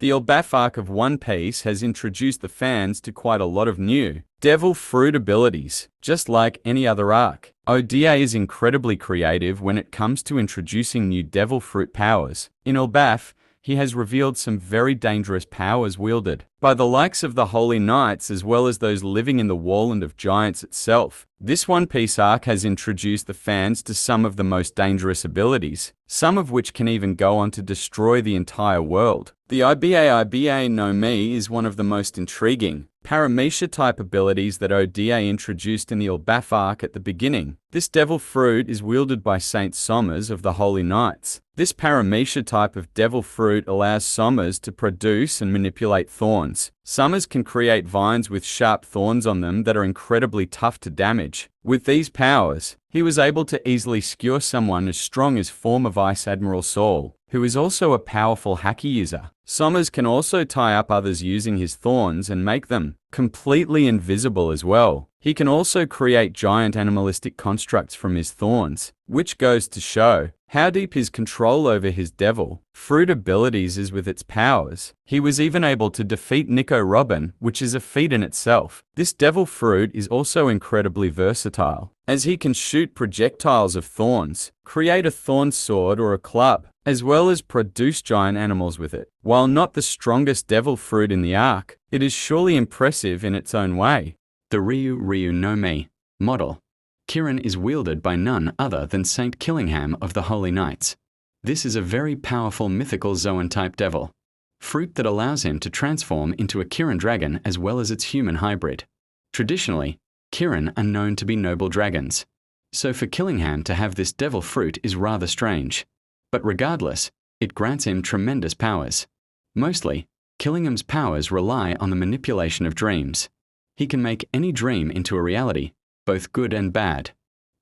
The Elbaph arc of One Piece has introduced the fans to quite a lot of new devil fruit abilities, just like any other arc. Oda is incredibly creative when it comes to introducing new devil fruit powers. In Elbaph, he has revealed some very dangerous powers wielded by the likes of the Holy Knights as well as those living in the Warland of Giants itself. This One Piece arc has introduced the fans to some of the most dangerous abilities, some of which can even go on to destroy the entire world. The Iba Iba no Mi is one of the most intriguing Paramecia-type abilities that Oda introduced in the Elbaph arc at the beginning. This devil fruit is wielded by Saint Sommers of the Holy Knights. This Paramecia type of devil fruit allows Sommers to produce and manipulate thorns. Sommers can create vines with sharp thorns on them that are incredibly tough to damage. With these powers, he was able to easily skewer someone as strong as former Vice Admiral Saul, who is also a powerful haki user. Sommers can also tie up others using his thorns and make them completely invisible as well. He can also create giant animalistic constructs from his thorns, which goes to show how deep his control over his devil fruit abilities is with its powers. He was even able to defeat Nico Robin, which is a feat in itself. This devil fruit is also incredibly versatile, as he can shoot projectiles of thorns, create a thorn sword or a club, as well as produce giant animals with it. While not the strongest devil fruit in the arc, it is surely impressive in its own way. The Ryu no Mi model. Kirin is wielded by none other than Saint Killingham of the Holy Knights. This is a very powerful mythical Zoan-type devil fruit that allows him to transform into a Kirin dragon as well as its human hybrid. Traditionally, Kirin are known to be noble dragons, so for Killingham to have this devil fruit is rather strange. But regardless, it grants him tremendous powers. Mostly, Killingham's powers rely on the manipulation of dreams. He can make any dream into a reality, both good and bad.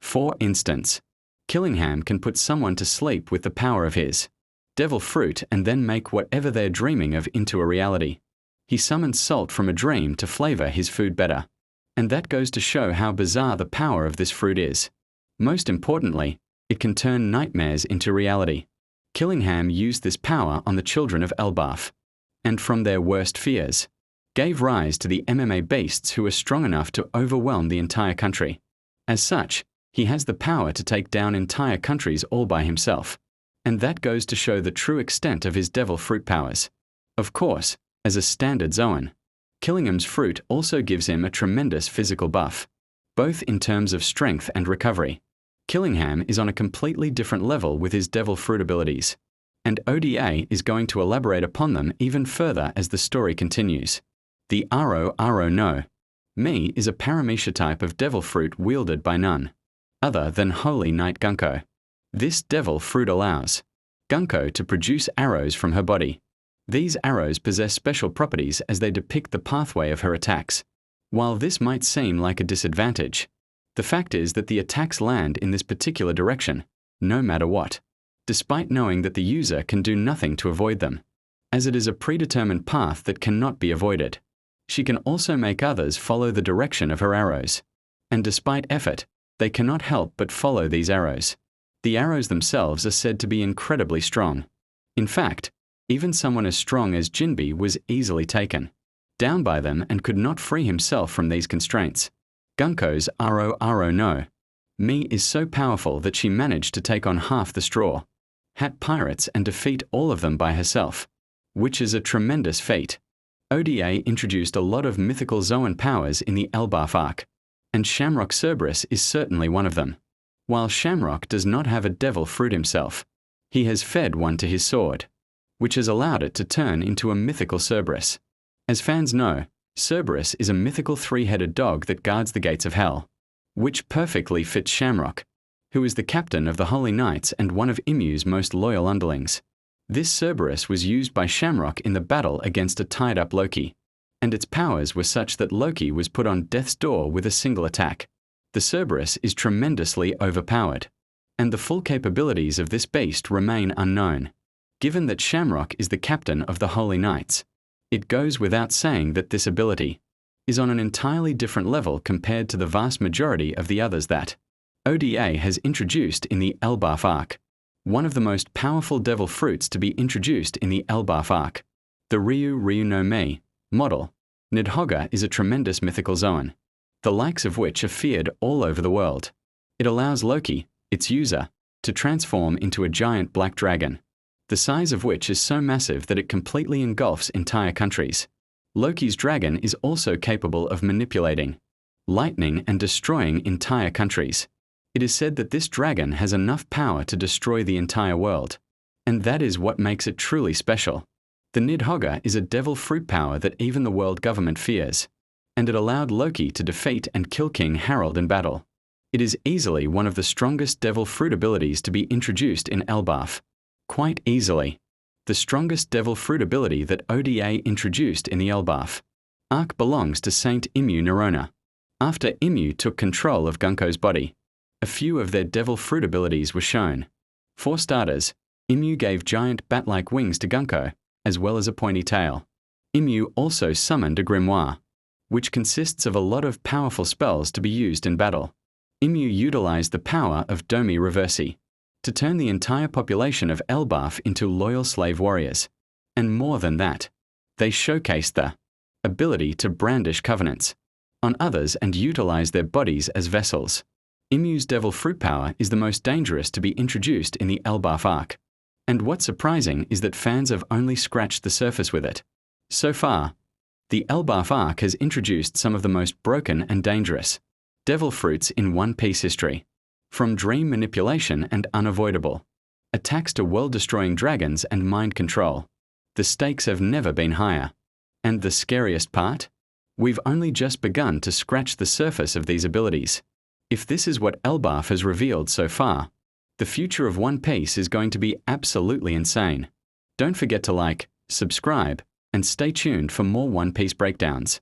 For instance, Killingham can put someone to sleep with the power of his devil fruit and then make whatever they're dreaming of into a reality. He summons salt from a dream to flavor his food better. And that goes to show how bizarre the power of this fruit is. Most importantly, it can turn nightmares into reality. Killingham used this power on the children of Elbaph, and from their worst fears, gave rise to the MMA beasts who are strong enough to overwhelm the entire country. As such, he has the power to take down entire countries all by himself, and that goes to show the true extent of his devil fruit powers. Of course, as a standard Zoan, Killingham's fruit also gives him a tremendous physical buff, both in terms of strength and recovery. Killingham is on a completely different level with his devil fruit abilities, and Oda is going to elaborate upon them even further as the story continues. The Aro no Mi is a Paramecia type of devil fruit wielded by none other than Holy Knight Gunko. This devil fruit allows Gunko to produce arrows from her body. These arrows possess special properties as they depict the pathway of her attacks. While this might seem like a disadvantage, the fact is that the attacks land in this particular direction, no matter what, despite knowing that the user can do nothing to avoid them, as it is a predetermined path that cannot be avoided. She can also make others follow the direction of her arrows, and despite effort, they cannot help but follow these arrows. The arrows themselves are said to be incredibly strong. In fact, even someone as strong as Jinbe was easily taken down by them and could not free himself from these constraints. Gunko's Aro no Mi is so powerful that she managed to take on half the Straw Hat Pirates and defeat all of them by herself, which is a tremendous feat. Oda introduced a lot of mythical Zoan powers in the Elbaph arc, and Shamrock Cerberus is certainly one of them. While Shamrock does not have a devil fruit himself, he has fed one to his sword, which has allowed it to turn into a mythical Cerberus. As fans know, Cerberus is a mythical three-headed dog that guards the gates of hell, which perfectly fits Shamrock, who is the captain of the Holy Knights and one of Imu's most loyal underlings. This Cerberus was used by Shamrock in the battle against a tied-up Loki, and its powers were such that Loki was put on death's door with a single attack. The Cerberus is tremendously overpowered, and the full capabilities of this beast remain unknown. Given that Shamrock is the captain of the Holy Knights, it goes without saying that this ability is on an entirely different level compared to the vast majority of the others that Oda has introduced in the Elbaph arc. One of the most powerful devil fruits to be introduced in the Elbaph arc The Ryu no Me model, Nidhoggr is a tremendous mythical Zoan, the likes of which are feared all over the world. It allows Loki, its user, to transform into a giant black dragon, the size of which is so massive that it completely engulfs entire countries. Loki's dragon is also capable of manipulating, lightning and destroying entire countries. It is said that this dragon has enough power to destroy the entire world, and that is what makes it truly special. The Nidhoggr is a devil fruit power that even the world government fears, and it allowed Loki to defeat and kill King Harald in battle. It is easily one of the strongest devil fruit abilities to be introduced in Elbaph. Quite easily. The strongest devil fruit ability that Oda introduced in the Elbaph arc belongs to Saint Nidhoggr. After Imu took control of Gunko's body, a few of their devil fruit abilities were shown. For starters, Imu gave giant bat-like wings to Gunko, as well as a pointy tail. Imu also summoned a grimoire, which consists of a lot of powerful spells to be used in battle. Imu utilized the power of Domi Reversi to turn the entire population of Elbaph into loyal slave warriors. And more than that, they showcased the ability to brandish covenants on others and utilize their bodies as vessels. Imu's devil fruit power is the most dangerous to be introduced in the Elbaph arc. And what's surprising is that fans have only scratched the surface with it. So far, the Elbaph arc has introduced some of the most broken and dangerous devil fruits in One Piece history. From dream manipulation and unavoidable attacks to world-destroying dragons and mind control. The stakes have never been higher. And the scariest part? We've only just begun to scratch the surface of these abilities. If this is what Elbaph has revealed so far, the future of One Piece is going to be absolutely insane. Don't forget to like, subscribe, and stay tuned for more One Piece breakdowns.